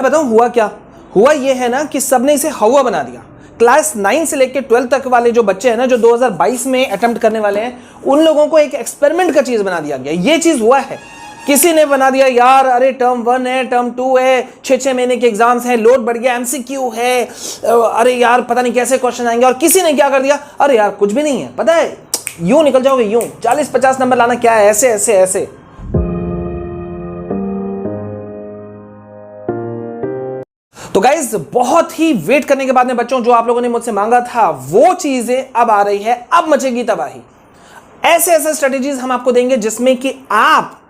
बताऊं हुआ क्या हुआ, ये है ना कि सबने इसे हवा बना दिया। क्लास 9 से लेकर 12 तक वाले जो बच्चे हैं ना, जो 2022 में अटेम्प्ट करने वाले हैं, उन लोगों को एक एक्सपेरिमेंट का चीज बना दिया गया। ये चीज हुआ है, किसी ने बना दिया यार अरे टर्म 1 है, टर्म 2 है, 6-6 महीने के एग्जाम्स हैं, लोड बढ़ गया, एमसीक्यू है, अरे यार पता नहीं कैसे क्वेश्चन आएंगे। और किसी ने क्या कर दिया, अरे यार कुछ भी नहीं है, पता है यूं निकल जाओगे, यूं 40-50 नंबर लाना क्या है, ऐसे ऐसे ऐसे। तो गाइज बहुत ही वेट करने के बाद में बच्चों, जो आप लोगों ने मुझसे मांगा था वो चीजें अब आ रही है, अब मचेगी तबाही। ऐसे ऐसे स्ट्रेटेजीज हम आपको देंगे जिसमें कि आप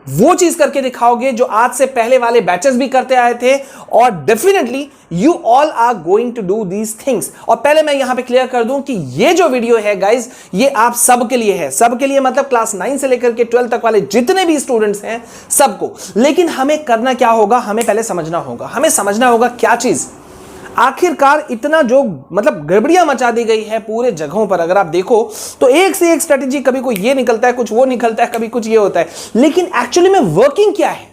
वो चीज करके दिखाओगे जो आज से पहले वाले बैचेस भी करते आए थे, और definitely you all are going to do these things. और पहले मैं यहां पे क्लियर कर दूं कि ये जो वीडियो है गाइज, ये आप सबके लिए है, सबके लिए मतलब क्लास 9 से लेकर के 12 तक वाले जितने भी स्टूडेंट्स हैं सबको। लेकिन हमें करना क्या होगा, हमें पहले समझना होगा, हमें समझना होगा क्या चीज आखिरकार इतना जो मतलब गड़बड़ियां मचा दी गई है पूरे जगहों पर। अगर आप देखो तो एक से एक स्ट्रेटेजी, कभी कोई ये निकलता है, कुछ वो निकलता है, कभी कुछ ये होता है, लेकिन एक्चुअली में वर्किंग क्या है,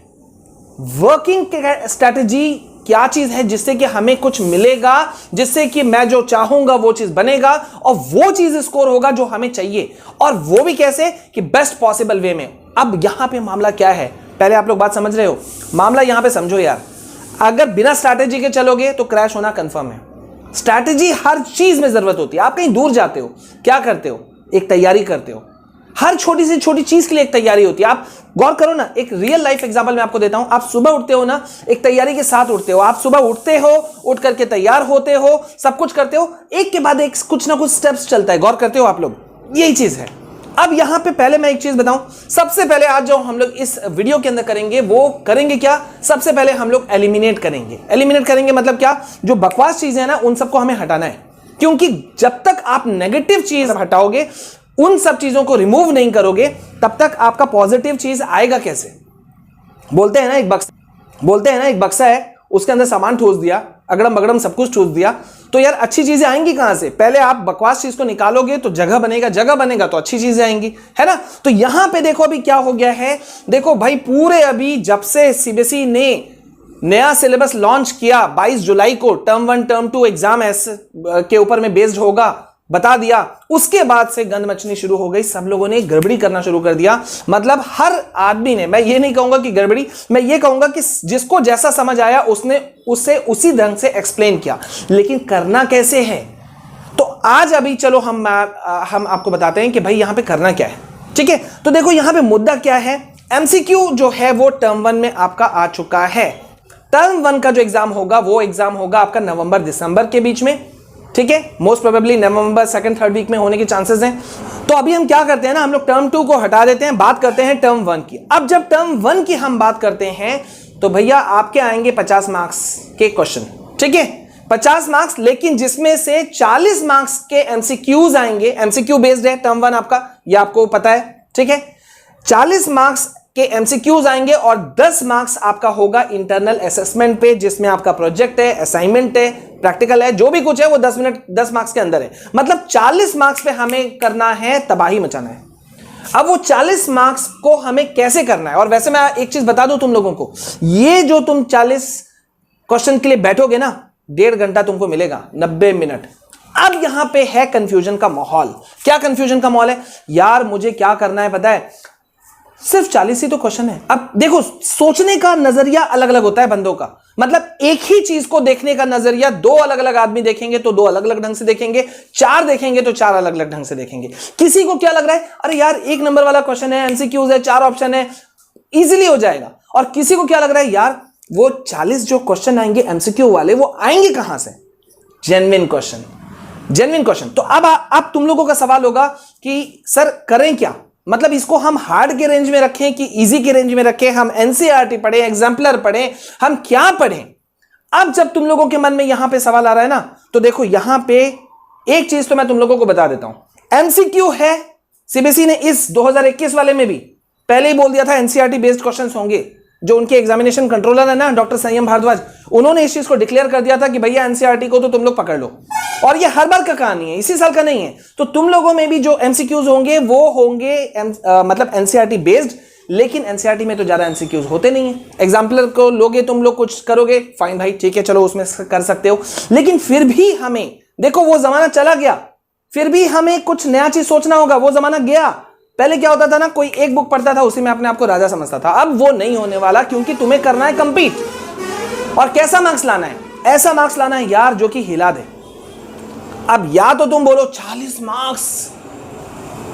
वर्किंग स्ट्रेटेजी क्या चीज है जिससे कि हमें कुछ मिलेगा, जिससे कि मैं जो चाहूंगा वो चीज बनेगा और वो चीज स्कोर होगा जो हमें चाहिए, और वो भी कैसे कि बेस्ट पॉसिबल वे में। अब यहां पे मामला क्या है, पहले आप लोग बात समझ रहे हो, मामला यहां पे समझो यार। अगर बिना स्ट्रैटेजी के चलोगे तो क्रैश होना कंफर्म है। स्ट्रैटेजी हर चीज में जरूरत होती है। आप कहीं दूर जाते हो, क्या करते हो, एक तैयारी करते हो, हर छोटी से छोटी चीज के लिए एक तैयारी होती है। आप गौर करो ना, एक रियल लाइफ एग्जांपल मैं आपको देता हूं। आप सुबह उठते हो ना, एक तैयारी के साथ उठते हो। आप सुबह उठते हो, उठ करके तैयार होते हो, सब कुछ करते हो, एक के बाद एक कुछ ना कुछ स्टेप्स चलता है। गौर करते हो आप लोग, यही चीज है। अब यहां पे पहले मैं एक चीज बताऊं, सबसे पहले आज जो हम लोग इस वीडियो के अंदर करेंगे वो करेंगे क्या, सबसे पहले हम लोग एलिमिनेट करेंगे। एलिमिनेट करेंगे मतलब क्या, जो बकवास चीजें हैं ना उन सबको हमें हटाना है। क्योंकि जब तक आप नेगेटिव चीज हटाओगे, उन सब चीजों को रिमूव नहीं करोगे, तब तक आपका पॉजिटिव चीज आएगा कैसे। बोलते हैं ना एक बक्सा है, उसके अंदर सामान ठूस दिया, अगड़म बगड़म सब कुछ ठूस दिया, तो यार अच्छी चीजें आएंगी कहां से। पहले आप बकवास चीज को निकालोगे तो जगह बनेगा तो अच्छी चीजें आएंगी, है ना। तो यहां पे देखो अभी क्या हो गया है, देखो भाई पूरे अभी जब से सीबीएसई ने नया सिलेबस लॉन्च किया 22 जुलाई को, टर्म 1 टर्म 2 एग्जाम ऐसे के ऊपर में बेस्ड होगा बता दिया, उसके बाद से गंद मचनी शुरू हो गई। सब लोगों ने गड़बड़ी करना शुरू कर दिया। मतलब हर आदमी ने, मैं ये नहीं कहूंगा कि गड़बड़ी, मैं ये कहूंगा कि जिसको जैसा समझ आया उसने उससे उसी ढंग से एक्सप्लेन किया, लेकिन करना कैसे है। तो आज अभी चलो हम आपको बताते हैं कि भाई यहां पे करना क्या है, ठीक है। तो देखो यहां पे मुद्दा क्या है, एमसीक्यू जो है वो टर्म 1 में आपका आ चुका है। टर्म 1 का जो एग्जाम होगा वो एग्जाम होगा आपका नवंबर दिसंबर के बीच में, ठीक है। मोस्ट प्रोबेबली नवंबर 2nd-3rd वीक में होने के चांसेस हैं। तो अभी हम क्या करते हैं ना, हम लोग टर्म 2 को हटा देते हैं, बात करते हैं टर्म 1 की। अब जब टर्म 1 की हम बात करते हैं तो भैया आपके आएंगे 50 मार्क्स के क्वेश्चन, ठीक है, 50 मार्क्स, लेकिन जिसमें से 40 मार्क्स के एमसीक्यूज आएंगे। एमसीक्यू बेस्ड है टर्म 1 आपका, ये आपको पता है, ठीक है। 40 मार्क्स के एमसीक्यूज आएंगे और 10 मार्क्स आपका होगा इंटरनल असेसमेंट पे, जिसमें आपका प्रोजेक्ट है, असाइनमेंट है, प्रैक्टिकल है, जो भी कुछ है वो 10 मार्क्स के अंदर है। मतलब 40 मार्क्स पे हमें करना है, तबाही मचाना है। अब वो 40 मार्क्स को हमें कैसे करना है, और वैसे मैं एक चीज बता दूं तुम लोगों को, ये जो तुम 40 क्वेश्चन के लिए बैठोगे ना, 1.5 घंटा तुमको मिलेगा, 90 मिनट। अब यहां पे है कंफ्यूजन का माहौल। क्या कंफ्यूजन का माहौल है यार, मुझे क्या करना है पता है, सिर्फ 40 ही तो क्वेश्चन है। अब देखो सोचने का नजरिया अलग अलग होता है बंदों का। मतलब एक ही चीज को देखने का नजरिया दो अलग अलग आदमी देखेंगे तो दो अलग अलग ढंग से देखेंगे, 4 देखेंगे तो 4 अलग अलग ढंग से देखेंगे। किसी को क्या लग रहा है, अरे यार 1 नंबर वाला क्वेश्चन है, एमसीक्यूज है, 4 ऑप्शन है, इजीली हो जाएगा। और किसी को क्या लग रहा है, यार वो 40 जो क्वेश्चन आएंगे एमसीक्यू वाले, वो आएंगे कहां से, जेन्युइन क्वेश्चन। तो अब तुम लोगों का सवाल होगा कि सर करें क्या, मतलब इसको हम हार्ड के रेंज में रखें कि इजी के रेंज में रखें, हम एनसीईआरटी पढ़ें, एग्जाम्पलर पढ़ें, हम क्या पढ़ें। अब जब तुम लोगों के मन में यहां पे सवाल आ रहा है ना, तो देखो यहां पे एक चीज तो मैं तुम लोगों को बता देता हूं, एमसीक्यू है। सीबीएसई ने इस 2021 वाले में भी पहले ही बोल दिया था एनसीईआरटी बेस्ड क्वेश्चंस होंगे। जो उनके एग्जामिनेशन कंट्रोलर है ना डॉक्टर संयम भारद्वाज, उन्होंने इस चीज को डिक्लेयर कर दिया था कि भैया एनसीईआरटी को तो तुम लोग पकड़ लो। और ये हर बार का कहानी है, इसी साल का नहीं है। तो तुम लोगों में भी जो एमसीक्यूज होंगे वो होंगे मतलब एनसीईआरटी बेस्ड, लेकिन एनसीईआरटी में तो ज्यादा एमसीक्यूज होते नहीं है। एग्जाम्पलर को लोगे तुम लोग, कुछ करोगे, फाइन भाई ठीक है, चलो उसमें कर सकते हो, लेकिन फिर भी हमें देखो वो जमाना चला गया, फिर भी हमें कुछ नया चीज सोचना होगा। वो जमाना गया। पहले क्या होता था ना, कोई एक बुक पढ़ता था, उसी में अपने आप को राजा समझता था। अब वो नहीं होने वाला, क्योंकि तुम्हें करना है कंपीट। और कैसा मार्क्स लाना है? ऐसा मार्क्स लाना है यार जो कि हिला दे। अब या तो तुम बोलो 40 मार्क्स,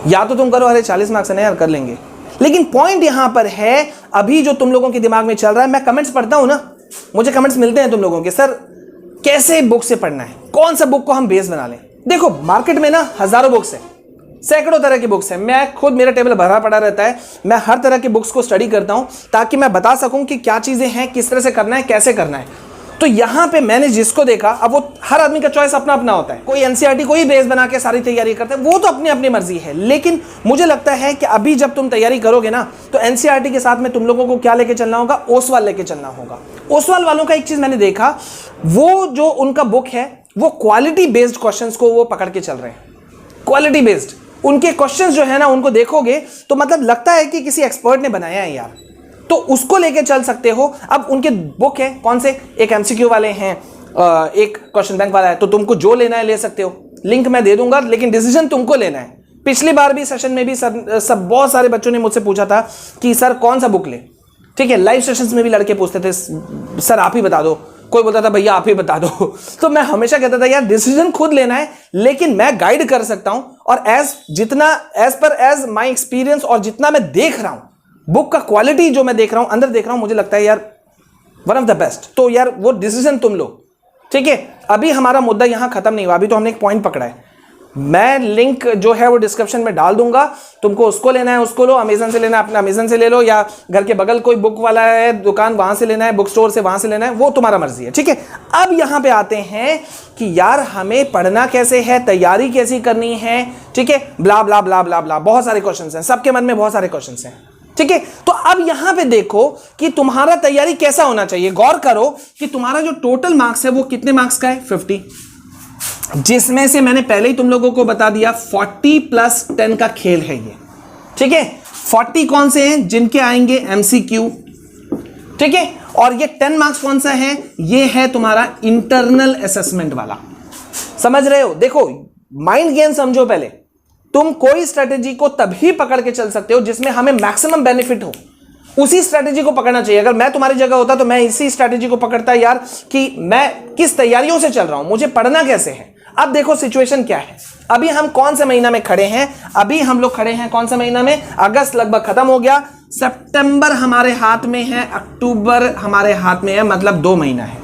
या तो तुम करो अरे 40 मार्क्स है ना यार, कर लेंगे। लेकिन पॉइंट यहां पर है, अभी जो तुम लोगों के दिमाग में चल रहा है, मैं कमेंट्स पढ़ता हूं ना, मुझे कमेंट्स मिलते हैं तुम लोगों के, सर कैसे बुक से पढ़ना है, कौन सा बुक को हम बेस बना लें। देखो मार्केट में ना हजारों बुक्स है, सैकड़ों तरह की बुक्स है। मैं खुद, मेरा टेबल भरा पड़ा रहता है, मैं हर तरह की बुक्स को स्टडी करता हूं ताकि मैं बता सकूं कि क्या चीजें हैं, किस तरह से करना है, कैसे करना है। तो यहां पे मैंने जिसको देखा, अब वो हर आदमी का चॉइस अपना अपना होता है, कोई एनसीईआरटी को ही बेस बना के सारी तैयारी करता है, वो तो अपनी अपनी मर्जी है। लेकिन मुझे लगता है कि अभी जब तुम तैयारी करोगे ना, तो एनसीईआरटी के साथ में तुम लोगों को क्या लेके चलना होगा, ओसवाल लेके चलना होगा। ओसवाल वालों का एक चीज मैंने देखा, वो जो उनका बुक है वो क्वालिटी बेस्ड क्वेश्चंस को वो पकड़ के चल रहे हैं। क्वालिटी बेस्ड उनके क्वेश्चंस जो है ना, उनको देखोगे तो मतलब लगता है कि किसी एक्सपर्ट ने बनाया है यार, तो उसको लेके चल सकते हो। अब उनके बुक है कौन से, एक एमसीक्यू वाले हैं, एक क्वेश्चन बैंक वाला है, तो तुमको जो लेना है ले सकते हो, लिंक मैं दे दूंगा, लेकिन डिसीजन तुमको लेना है। पिछली बार भी सेशन में भी सब बहुत सारे बच्चों ने मुझसे पूछा था कि सर कौन सा बुक ले, ठीक है, लाइव सेशंस में भी लड़के पूछते थे सर आप ही बता दो, कोई बोलता था भैया आप ही बता दो। तो मैं हमेशा कहता था यार डिसीजन खुद लेना है, लेकिन मैं गाइड कर सकता हूं, और एज पर माय एक्सपीरियंस और जितना मैं देख रहा हूं, बुक का क्वालिटी जो मैं देख रहा हूं, अंदर देख रहा हूं, मुझे लगता है यार वन ऑफ द बेस्ट। तो यार वो डिसीजन तुम लो, ठीक है। अभी हमारा मुद्दा यहां खत्म नहीं हुआ, अभी तो हमने एक पॉइंट पकड़ा है। मैं लिंक जो है वो डिस्क्रिप्शन में डाल दूंगा, तुमको उसको लेना है उसको लो, अमेजन से लेना है अपने अमेजन से ले लो, या घर के बगल कोई बुक वाला है दुकान, वहां से लेना है, बुक स्टोर से वहां से लेना है, वो तुम्हारा मर्जी है, ठीक है। अब यहां पे आते हैं कि यार हमें पढ़ना कैसे है, तैयारी कैसी करनी है, ठीक है, ब्ला ब्ला ब्ला ब्ला ब्ला, बहुत सारे क्वेश्चन हैं, सबके मन में बहुत सारे क्वेश्चन हैं, ठीक है। तो अब यहां पे देखो कि तुम्हारा तैयारी कैसा होना चाहिए। गौर करो कि तुम्हारा जो टोटल मार्क्स है वो कितने मार्क्स का है, 50, जिसमें से मैंने पहले ही तुम लोगों को बता दिया 40 प्लस 10 का खेल है ये, ठीक है। 40 कौन से हैं, जिनके आएंगे एमसीक्यू, ठीक है, और ये 10 मार्क्स कौन सा है, ये है तुम्हारा इंटरनल असेसमेंट वाला। समझ रहे हो? देखो माइंड गेम समझो पहले, तुम कोई स्ट्रेटेजी को तभी पकड़ के चल सकते हो जिसमें हमें मैक्सिमम बेनिफिट हो, उसी स्ट्रेटेजी को पकड़ना चाहिए। अगर मैं तुम्हारी जगह होता तो मैं इसी स्ट्रेटेजी को पकड़ता यार, कि मैं किस तैयारियों से चल रहा हूं, मुझे पढ़ना कैसे है। अब देखो सिचुएशन क्या है, अभी हम कौन से महीना में खड़े हैं, अभी हम लोग खड़े हैं कौन सा महीना में, अगस्त लगभग खत्म हो गया, सितंबर हमारे हाथ में है, अक्टूबर हमारे हाथ में है, मतलब 2 महीना है।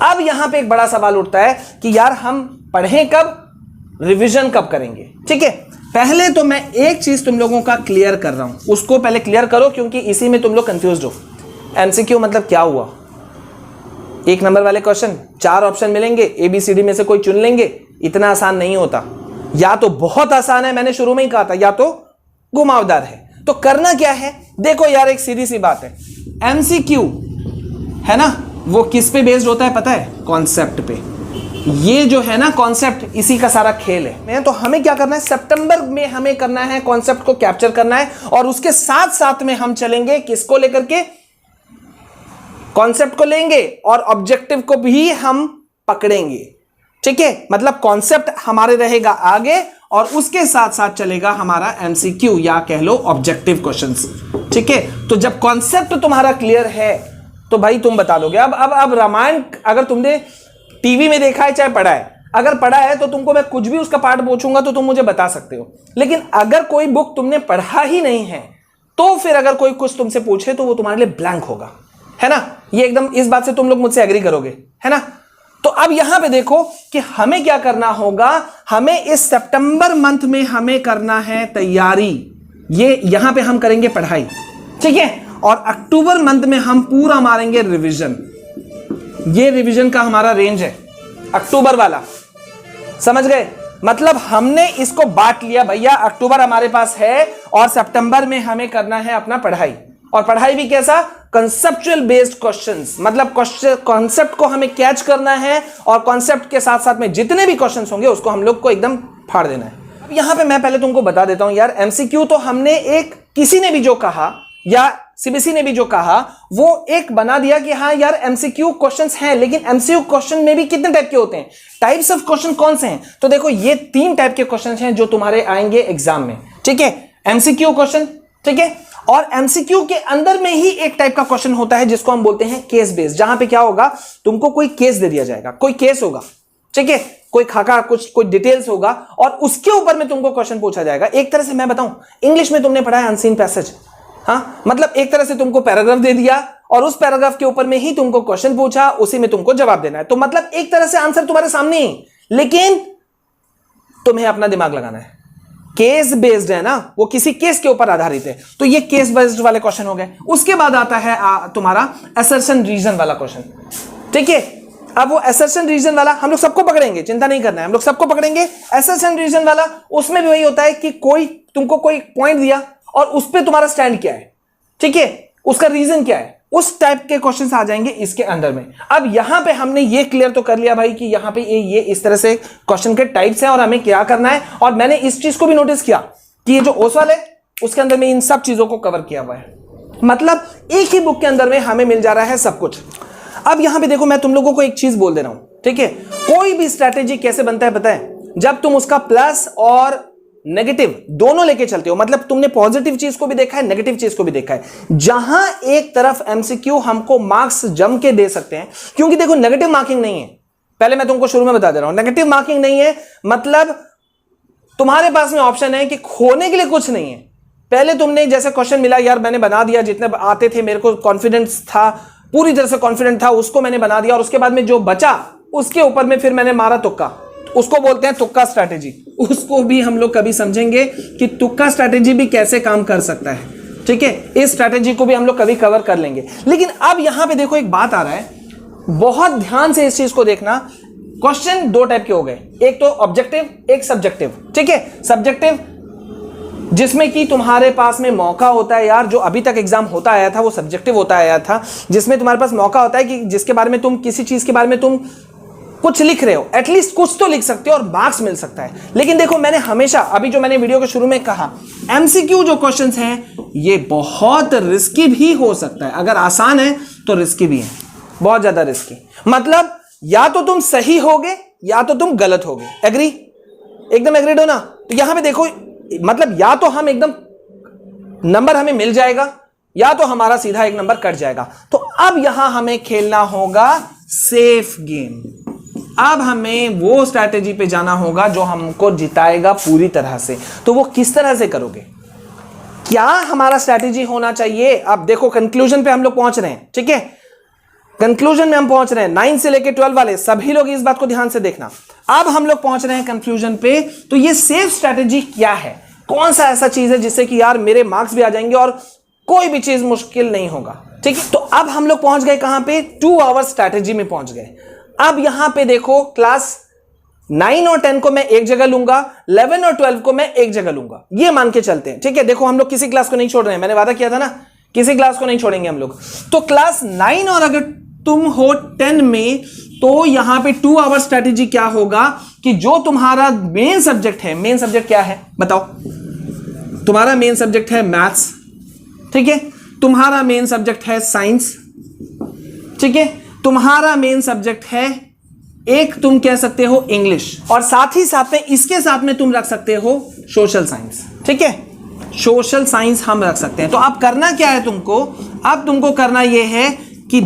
अब यहां पे एक बड़ा सवाल उठता है कि यार हम पढ़ें कब, रिवीजन कब करेंगे, ठीक है। पहले तो मैं एक चीज तुम लोगों का क्लियर कर रहा हूं, उसको पहले क्लियर करो, क्योंकि इसी में तुम लोग कंफ्यूज हो। एमसीक्यू मतलब क्या हुआ, 1 नंबर वाले क्वेश्चन, 4 ऑप्शन मिलेंगे, ABCD में से कोई चुन लेंगे, इतना आसान नहीं होता। या तो बहुत आसान है, मैंने शुरू में ही कहा था, या तो घुमावदार है। तो करना क्या है, देखो यार एक सीधी सी बात है, एमसीक्यू है ना, वो किस पे बेस्ड होता है पता है, कॉन्सेप्ट पे। ये जो है ना कॉन्सेप्ट, इसी का सारा खेल है। तो हमें क्या करना है, सितंबर में हमें करना है कॉन्सेप्ट को कैप्चर करना है, और उसके साथ साथ में हम चलेंगे किसको लेकर के, कॉन्सेप्ट को लेंगे और ऑब्जेक्टिव को भी हम पकड़ेंगे, ठीक है। मतलब कॉन्सेप्ट हमारे रहेगा आगे, और उसके साथ साथ चलेगा हमारा एमसीक्यू, या कह लो ऑब्जेक्टिव क्वेश्चंस, ठीक है। तो जब कॉन्सेप्ट तुम्हारा क्लियर है तो भाई तुम बता दोगे। अब रामायण अगर तुमने टीवी में देखा है चाहे पढ़ा है, अगर पढ़ा है तो तुमको मैं कुछ भी उसका पार्ट पूछूंगा तो तुम मुझे बता सकते हो। लेकिन अगर कोई बुक तुमने पढ़ा ही नहीं है, तो फिर अगर कोई कुछ तुमसे पूछे तो वो तुम्हारे लिए ब्लैंक होगा, है ना। ये एकदम, इस बात से तुम लोग मुझसे एग्री करोगे, है ना। तो अब यहां पे देखो कि हमें क्या करना होगा, हमें इस सितंबर मंथ में हमें करना है तैयारी, ये यहां पे हम करेंगे पढ़ाई, ठीक है। और अक्टूबर मंथ में हम पूरा मारेंगे रिवीजन। ये रिवीजन का हमारा रेंज है, अक्टूबर वाला, समझ गए। मतलब हमने इसको बांट लिया भैया, अक्टूबर हमारे पास है और सितंबर में हमें करना है अपना पढ़ाई। और पढ़ाई भी कैसा, कंसेप्चुअल बेस्ड क्वेश्चंस, मतलब कॉन्सेप्ट को हमें कैच करना है, और कॉन्सेप्ट के साथ साथ में जितने भी क्वेश्चंस होंगे उसको हम लोग को एकदम फाड़ देना है। अब यहां पे मैं पहले तुमको बता देता हूं यार, एमसीक्यू तो हमने एक, किसी ने भी जो कहा या सीबीएसई ने भी जो कहा वो एक बना दिया कि हाँ यार एमसीक्यू क्वेश्चंस हैं, लेकिन एमसीक्यू क्वेश्चन में भी कितने टाइप के होते हैं, टाइप्स ऑफ क्वेश्चन कौन से हैं? तो देखो ये 3 टाइप के क्वेश्चन हैं जो तुम्हारे आएंगे एग्जाम में, ठीक है। एमसीक्यू क्वेश्चन, ठीक है, और एमसीक्यू के अंदर में ही एक टाइप का क्वेश्चन होता है जिसको हम बोलते हैं केस बेस्ड, जहां पे क्या होगा, तुमको कोई केस दे दिया जाएगा, कोई केस होगा, ठीक है, कोई खाका, कुछ कोई डिटेल्स होगा और उसके ऊपर में तुमको क्वेश्चन पूछा जाएगा। एक तरह से मैं बताऊं, इंग्लिश में तुमने पढ़ा है अनसीन पैसेज, हाँ, मतलब एक तरह से तुमको पैराग्राफ दे दिया और उस पैराग्राफ के ऊपर में ही तुमको क्वेश्चन पूछा, उसी में तुमको जवाब देना है। तो मतलब एक तरह से आंसर तुम्हारे सामने ही, लेकिन तुम्हें अपना दिमाग लगाना है। केस बेस्ड है ना, वो किसी केस के ऊपर आधारित है, तो ये केस बेस्ड वाले क्वेश्चन हो गए। उसके बाद आता है तुम्हारा असर्शन रीजन वाला क्वेश्चन, ठीक है। अब वो असर्शन रीजन वाला हम लोग सबको पकड़ेंगे, चिंता नहीं करना है, हम लोग सबको पकड़ेंगे। असर्शन रीजन वाला, उसमें भी वही होता है कि कोई तुमको कोई पॉइंट दिया और उस पर तुम्हारा स्टैंड क्या है, ठीक है, उसका रीजन क्या है, उस टाइप के क्वेश्चंस आ जाएंगे इसके अंदर में। अब यहां पे हमने ये क्लियर तो कर लिया भाई कि यहां पे ये इस तरह से क्वेश्चन के टाइप्स हैं और हमें क्या करना है, और मैंने इस चीज को भी नोटिस किया कि ये जो ओसवाल है उसके अंदर में इन सब चीजों को कवर किया हुआ है, मतलब एक ही बुक के अंदर में हमें मिल जा रहा है सब कुछ। अब यहां पे देखो, मैं तुम लोगों को एक चीज बोल दे रहा हूं, ठीक है, कोई भी स्ट्रैटेजी कैसे बनता है पता है, जब तुम उसका प्लस और नेगेटिव दोनों लेके चलते हो, मतलब तुमने पॉजिटिव चीज को भी देखा है, नेगेटिव चीज को भी देखा है। जहां एक तरफ एमसीक्यू हमको मार्क्स जम के दे सकते हैं, क्योंकि देखो नेगेटिव मार्किंग नहीं है, पहले मैं तुमको शुरू में बता दे रहा हूं, नेगेटिव मार्किंग नहीं है, मतलब तुम्हारे पास में ऑप्शन है कि खोने के लिए कुछ नहीं है। पहले तुमने जैसे क्वेश्चन मिला, यार मैंने बना दिया, जितने आते थे मेरे को कॉन्फिडेंस था, पूरी तरह से कॉन्फिडेंट था, उसको मैंने बना दिया, और उसके बाद में जो बचा उसके ऊपर में फिर मैंने मारा तुक्का, उसको बोलते हैं तुक्का स्ट्रैटेजी। उसको भी हम लोग कभी समझेंगे कि तुक्का स्ट्रैटेजी भी कैसे काम कर सकता है, ठीक है, इस स्ट्रैटेजी को भी हम लोग कभी कवर कर लेंगे। लेकिन अब यहां पे देखो एक बात आ रहा है, बहुत ध्यान से इस चीज को देखना। क्वेश्चन 2 टाइप के हो गए, एक तो ऑब्जेक्टिव, एक सब्जेक्टिव, ठीक है। सब्जेक्टिव जिसमें कि तुम्हारे पास में मौका होता है, यार जो अभी तक एग्जाम होता आया था वो सब्जेक्टिव होता आया था, जिसमें तुम्हारे पास मौका होता है कि जिसके बारे में तुम, किसी चीज के बारे में तुम कुछ लिख रहे हो, एटलीस्ट कुछ तो लिख सकते हो और मार्क्स मिल सकता है। लेकिन देखो मैंने हमेशा, अभी जो मैंने वीडियो के शुरू में कहा, एमसीक्यू जो क्वेश्चंस हैं ये बहुत रिस्की भी हो सकता है, अगर आसान है तो रिस्की भी है, बहुत ज्यादा रिस्की, मतलब या तो तुम सही होगे या तो तुम गलत होगे। एग्री, एकदम एग्रीड हो ना? तो यहां पे देखो, मतलब या तो हम एकदम नंबर हमें मिल जाएगा या तो हमारा सीधा एक नंबर कट जाएगा। तो अब यहां हमें खेलना होगा सेफ गेम। अब हमें वो स्ट्रैटेजी पे जाना होगा जो हमको जिताएगा पूरी तरह से। तो वो किस तरह से करोगे, क्या हमारा स्ट्रैटेजी होना चाहिए? अब देखो कंक्लूजन पे हम लोग पहुंच रहे हैं, ठीक है, कंक्लूजन में हम पहुंच रहे हैं। 9 से लेके 12 वाले सभी लोग इस बात को ध्यान से देखना। अब हम लोग पहुंच रहे हैं कंक्लूजन पे। तो ये सेफ स्ट्रैटेजी क्या है, कौन सा ऐसा चीज है जिससे कि यार मेरे मार्क्स भी आ जाएंगे और कोई भी चीज मुश्किल नहीं होगा, ठीक है। तो अब हम लोग पहुंच गए कहां पे, 2 आवर स्ट्रैटेजी में पहुंच गए। अब यहां पे देखो, क्लास 9 और 10 को मैं एक जगह लूंगा, 11 और 12 को मैं एक जगह लूंगा, ये मान के चलते हैं, ठीक है। देखो हम लोग किसी क्लास को नहीं छोड़ रहे हैं, मैंने वादा किया था ना, किसी क्लास को नहीं छोड़ेंगे हम लोग। तो क्लास 9 और अगर तुम हो 10 में, तो यहां पे 2 आवर स्ट्रैटेजी क्या होगा कि जो तुम्हारा मेन सब्जेक्ट है, मेन सब्जेक्ट क्या है बताओ? तुम्हारा मेन सब्जेक्ट है मैथ्स, ठीक है, तुम्हारा मेन सब्जेक्ट है साइंस, ठीक है, तुम्हारा मेन सब्जेक्ट है एक, तुम कह सकते हो इंग्लिश, और साथ ही साथ में इसके साथ में तुम रख सकते हो सोशल साइंस, ठीक है, सोशल साइंस हम रख सकते हैं। तो अब करना क्या है तुमको, अब तुमको करना यह है कि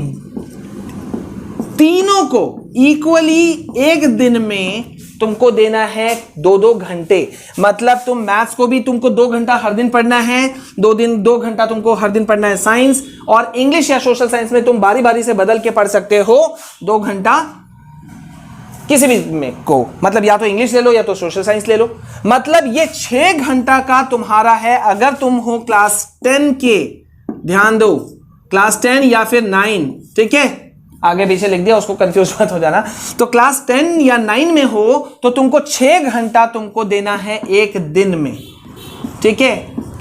तीनों को इक्वली एक दिन में तुमको देना है 2-2 घंटे। मतलब तुम मैथ्स को भी तुमको 2 घंटा हर दिन पढ़ना है, 2 घंटा तुमको हर दिन पढ़ना है साइंस, और इंग्लिश या सोशल साइंस में तुम बारी बारी से बदल के पढ़ सकते हो 2 घंटा किसी भी में को, मतलब या तो इंग्लिश ले लो या तो सोशल साइंस ले लो। मतलब ये 6 घंटा का तुम्हारा है। अगर तुम हो क्लास 10 के, ध्यान दो, क्लास 10 या फिर 9, ठीक है, आगे पीछे लिख दिया, उसको कंफ्यूज मत हो जाना। तो क्लास 10 या 9 में हो तो तुमको 6 घंटा तुमको देना है एक दिन में, ठीक है।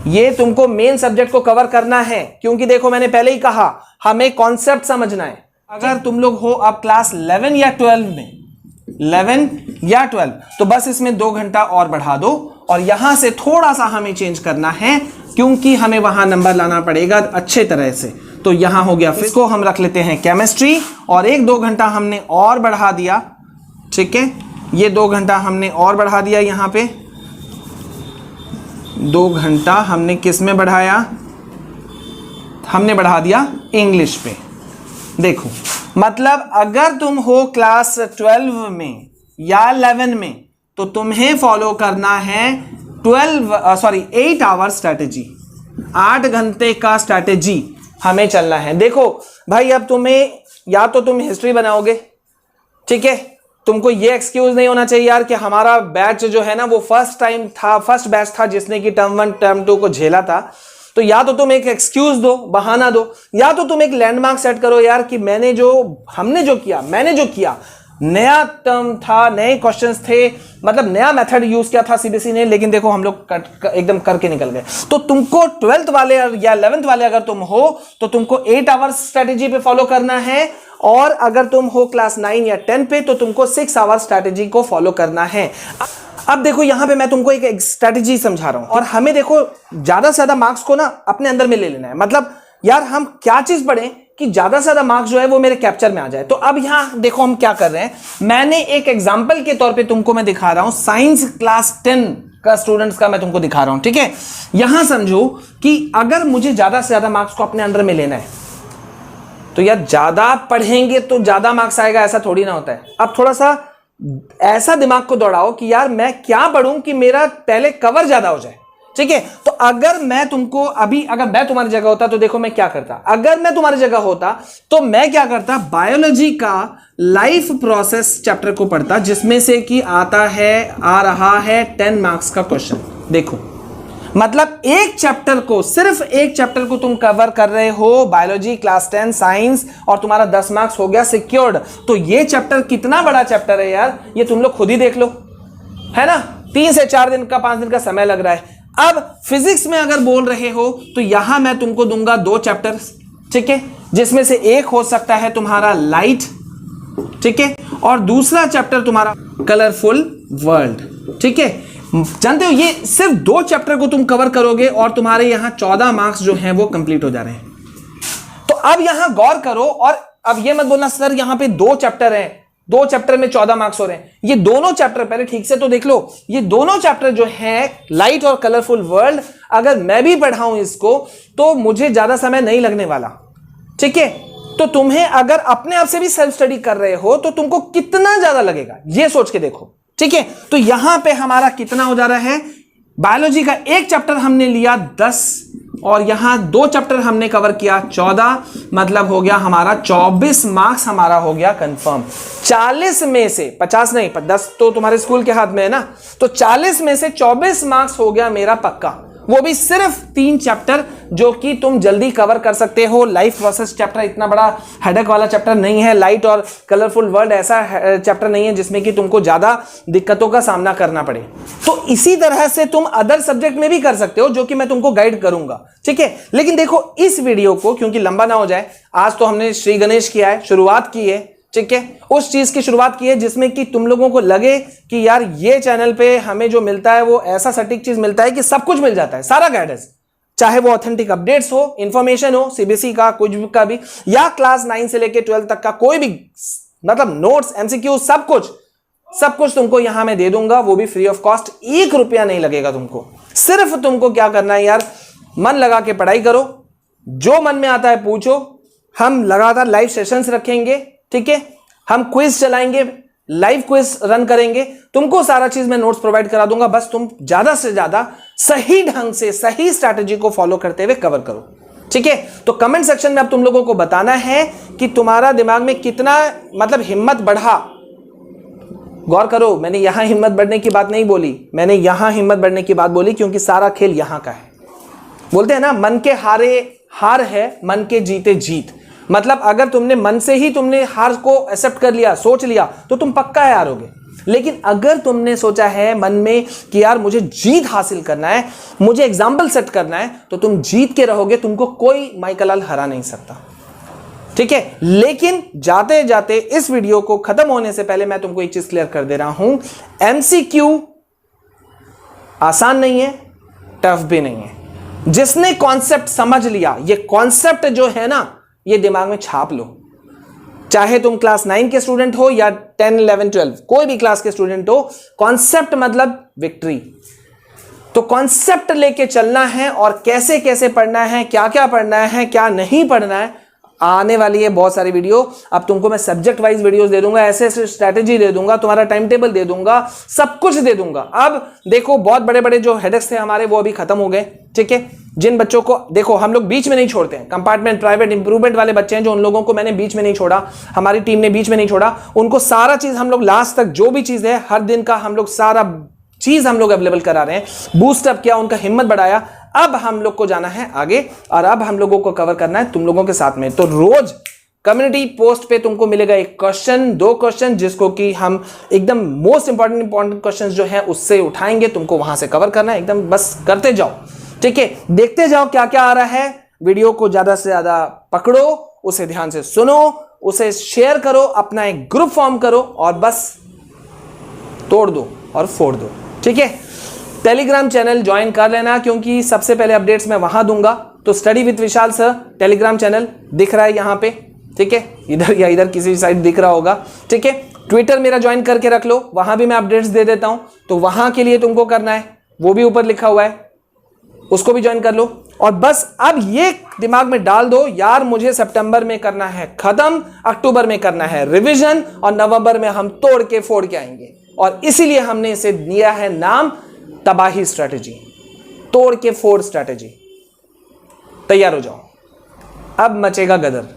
ये तुमको मेन सब्जेक्ट को कवर करना है, क्योंकि देखो मैंने पहले ही कहा हमें कॉन्सेप्ट समझना है। अगर तुम लोग हो अब क्लास 11 या 12 में, 11 या 12, तो बस इसमें 2 घंटा और बढ़ा दो, और यहां से थोड़ा सा हमें चेंज करना है क्योंकि हमें वहां नंबर लाना पड़ेगा अच्छे तरह से। तो यहां हो गया, इसको हम रख लेते हैं केमिस्ट्री, और 1-2 घंटा हमने और बढ़ा दिया। ठीक है, ये 2 घंटा हमने और बढ़ा दिया, यहां पे 2 घंटा हमने किस में बढ़ाया, हमने बढ़ा दिया इंग्लिश पे। देखो मतलब अगर तुम हो क्लास 12 में या 11 में तो तुम्हें फॉलो करना है 8 आवर स्ट्रैटेजी, 8 घंटे का स्ट्रैटेजी हमें चलना है। देखो भाई, अब तुम्हें या तो तुम हिस्ट्री बनाओगे, ठीक है, तुमको ये एक्सक्यूज नहीं होना चाहिए यार कि हमारा बैच जो है ना वो फर्स्ट बैच था जिसने कि टर्म 1 टर्म 2 को झेला था। तो या तो तुम एक एक्सक्यूज दो, बहाना दो, या तो तुम एक लैंडमार्क सेट करो यार कि मैंने जो किया नया टर्म था, नए क्वेश्चंस थे, मतलब नया मेथड यूज किया था सीबीएसई ने, लेकिन देखो हम लोग एकदम करके निकल गए। तो तुमको 12th वाले या 11th वाले अगर तुम हो तो तुमको 8 आवर्स स्ट्रेटेजी पे फॉलो करना है, और अगर तुम हो क्लास 9 या 10 पे तो तुमको 6 आवर्स स्ट्रेटेजी को फॉलो करना है। अब देखो यहां पे मैं तुमको एक स्ट्रेटेजी समझा रहा हूं, और हमें देखो ज्यादा से ज्यादा मार्क्स को ना अपने अंदर में ले लेना है। मतलब यार हम क्या चीज पढ़ें कि ज्यादा से ज्यादा मार्क्स जो है वो मेरे कैप्चर में आ जाए। तो अब यहां देखो हम क्या कर रहे हैं, मैंने एक एग्जांपल के तौर पे तुमको मैं दिखा रहा हूं, साइंस क्लास 10 का स्टूडेंट्स का मैं तुमको दिखा रहा हूं। ठीक है, यहां समझो कि अगर मुझे ज्यादा से ज्यादा मार्क्स को अपने अंदर में लेना है तो यार ज्यादा पढ़ेंगे तो ज्यादा मार्क्स आएगा, ऐसा थोड़ी ना होता है। अब थोड़ा सा ऐसा दिमाग को दौड़ाओ कि यार मैं क्या पढ़ूं कि मेरा पहले कवर ज्यादा हो जाए। ठीक है, तो अगर मैं तुम्हारी जगह होता तो देखो मैं क्या करता, अगर मैं तुम्हारी जगह होता तो मैं क्या करता, बायोलॉजी का लाइफ प्रोसेस चैप्टर को पढ़ता, जिसमें से कि आ रहा है 10 मार्क्स का क्वेश्चन। देखो मतलब सिर्फ एक चैप्टर को तुम कवर कर रहे हो, बायोलॉजी क्लास 10 साइंस, और तुम्हारा 10 मार्क्स हो गया सिक्योर्ड। तो ये चैप्टर कितना बड़ा चैप्टर है यार, ये तुम लोग खुद ही देख लो, है ना। 3 से 4 दिन का 5 दिन का समय लग रहा है। अब फिजिक्स में अगर बोल रहे हो तो यहां मैं तुमको दूंगा 2 चैप्टर्स, ठीक है, जिसमें से एक हो सकता है तुम्हारा लाइट, ठीक है, और दूसरा चैप्टर तुम्हारा कलरफुल वर्ल्ड। ठीक है, जानते हो ये सिर्फ 2 चैप्टर को तुम कवर करोगे और तुम्हारे यहां 14 मार्क्स जो हैं वो कंप्लीट हो जा रहे हैं। तो अब यहां गौर करो, और अब ये मत बोलना सर यहां पे 2 चैप्टर हैं, 2 चैप्टर में 14 मार्क्स हो रहे हैं। ये दोनों चैप्टर पहले ठीक से तो देख लो, ये दोनों चैप्टर जो हैं लाइट और कलरफुल वर्ल्ड, अगर मैं भी पढ़ाऊं इसको तो मुझे ज्यादा समय नहीं लगने वाला। ठीक है, तो तुम्हें अगर अपने आप से भी सेल्फ स्टडी कर रहे हो तो तुमको कितना ज्यादा लगेगा ये सोच के देखो। ठीक है, तो यहां पे हमारा कितना हो जा रहा है, बायोलॉजी का एक चैप्टर हमने लिया 10 और यहां 2 चैप्टर हमने कवर किया 14, मतलब हो गया हमारा 24 मार्क्स हमारा हो गया कंफर्म। 40 में से 50 नहीं, 10 तो तुम्हारे स्कूल के हाथ में है ना, तो 40 में से 24 मार्क्स हो गया मेरा पक्का, वो भी सिर्फ 3 चैप्टर जो कि तुम जल्दी कवर कर सकते हो। लाइफ प्रोसेस चैप्टर इतना बड़ा हेडेक वाला चैप्टर नहीं है, लाइट और कलरफुल वर्ल्ड ऐसा चैप्टर नहीं है जिसमें कि तुमको ज्यादा दिक्कतों का सामना करना पड़े। तो इसी तरह से तुम अदर सब्जेक्ट में भी कर सकते हो, जो कि मैं तुमको गाइड करूंगा। ठीक है, लेकिन देखो इस वीडियो को क्योंकि लंबा ना हो जाए, आज तो हमने श्री गणेश किया है, शुरुआत की है, ठीक है, उस चीज की शुरुआत की है जिसमें कि तुम लोगों को लगे कि यार ये चैनल पे हमें जो मिलता है वो ऐसा सटीक चीज मिलता है कि सब कुछ मिल जाता है, सारा गाइडेंस, चाहे वो ऑथेंटिक अपडेट्स हो, इंफॉर्मेशन हो, सीबीएसई का कुछ भी का भी, या क्लास 9 से लेके 12 तक का कोई भी, मतलब नोट्स, एमसीक्यू, सब कुछ तुमको यहां मैं दे दूंगा, वो भी फ्री ऑफ कॉस्ट। 1 रुपया नहीं लगेगा तुमको। सिर्फ तुमको क्या करना है यार, मन लगा के पढ़ाई करो, जो मन में आता है पूछो, हम लगातार लाइव सेशंस रखेंगे, ठीक है, हम क्विज चलाएंगे, लाइव क्विज रन करेंगे, तुमको सारा चीज मैं नोट्स प्रोवाइड करा दूंगा, बस तुम ज्यादा से ज्यादा सही ढंग से सही स्ट्रैटेजी को फॉलो करते हुए कवर करो। ठीक है, तो कमेंट सेक्शन में अब तुम लोगों को बताना है कि तुम्हारा दिमाग में कितना मतलब हिम्मत बढ़ा। गौर करो, मैंने यहां हिम्मत बढ़ने की बात नहीं बोली, मैंने यहां हिम्मत बढ़ने की बात बोली क्योंकि सारा खेल यहां का है। बोलते हैं ना, मन के हारे हार है, मन के जीते जीत। मतलब अगर तुमने मन से ही तुमने हार को एक्सेप्ट कर लिया, सोच लिया, तो तुम पक्का हारोगे। लेकिन अगर तुमने सोचा है मन में कि यार मुझे जीत हासिल करना है, मुझे एग्जाम्पल सेट करना है, तो तुम जीत के रहोगे, तुमको कोई माइकलाल हरा नहीं सकता। ठीक है, लेकिन जाते जाते इस वीडियो को खत्म होने से पहले मैं तुमको एक चीज क्लियर कर दे रहा हूं, एमसीक्यू आसान नहीं है, टफ भी नहीं है। जिसने कॉन्सेप्ट समझ लिया, ये कॉन्सेप्ट जो है ना, ये दिमाग में छाप लो। चाहे तुम क्लास 9 के स्टूडेंट हो या 10, 11, 12, कोई भी क्लास के स्टूडेंट हो, कॉन्सेप्ट मतलब विक्ट्री। तो कॉन्सेप्ट लेके चलना है और कैसे कैसे पढ़ना है, क्या क्या पढ़ना है, क्या नहीं पढ़ना है, आने वाली है बहुत सारी वीडियो। अब तुमको मैं सब्जेक्ट वाइज वीडियोस दे दूंगा, ऐसे ऐसे स्ट्रैटेजी दे दूंगा, तुम्हारा टाइम टेबल दे दूंगा, सब कुछ दे दूंगा। अब देखो, बहुत बड़े बड़े जो हेडेक्स थे हमारे वो अभी खत्म हो गए, ठीक है। जिन बच्चों को देखो हम लोग बीच में नहीं छोड़ते हैं, कंपार्टमेंट प्राइवेट इंप्रूवमेंट वाले बच्चे हैं जो, उन लोगों को मैंने बीच में नहीं छोड़ा, हमारी टीम ने बीच में नहीं छोड़ा, उनको सारा चीज हम लोग लास्ट तक, जो भी चीज है हर दिन का हम लोग सारा चीज हम लोग अवेलेबल करा रहे हैं। बूस्टअप किया, उनका हिम्मत बढ़ाया। अब हम लोग को जाना है आगे और अब हम लोगों को कवर करना है तुम लोगों के साथ में। तो रोज कम्युनिटी पोस्ट पे तुमको मिलेगा एक क्वेश्चन, 2 क्वेश्चन, जिसको कि हम एकदम मोस्ट इंपॉर्टेंट क्वेश्चंस जो है उससे उठाएंगे, तुमको वहां से कवर करना है। एकदम बस करते जाओ, ठीक है, देखते जाओ क्या क्या आ रहा है। वीडियो को ज्यादा से ज्यादा पकड़ो, उसे ध्यान से सुनो, उसे शेयर करो, अपना एक ग्रुप फॉर्म करो और बस तोड़ दो और फोड़ दो, ठीक है। टेलीग्राम चैनल ज्वाइन कर लेना, क्योंकि सबसे पहले अपडेट्स मैं वहां दूंगा। तो study with Vishal sir Telegram channel दिख रहा है यहाँ पे, ठीक है, इधर या इधर किसी साइड दिख रहा होगा, ठीक है। ट्विटर मेरा ज्वाइन करके रख लो, वहां भी मैं अपडेट्स दे देता हूं। तो वहां के लिए तुमको करना है, वो भी ऊपर लिखा हुआ है, उसको भी ज्वाइन कर लो। और बस अब ये दिमाग में डाल दो, यार मुझे सितंबर में करना है खत्म, अक्टूबर में करना है रिवीजन और नवंबर में हम तोड़ के फोड़ के आएंगे। और इसीलिए हमने इसे दिया है नाम तबाही स्ट्रैटेजी, तोड़ के फोड़ स्ट्रैटेजी। तैयार हो जाओ, अब मचेगा गदर,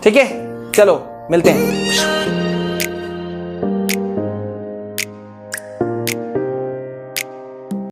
ठीक है। चलो मिलते हैं।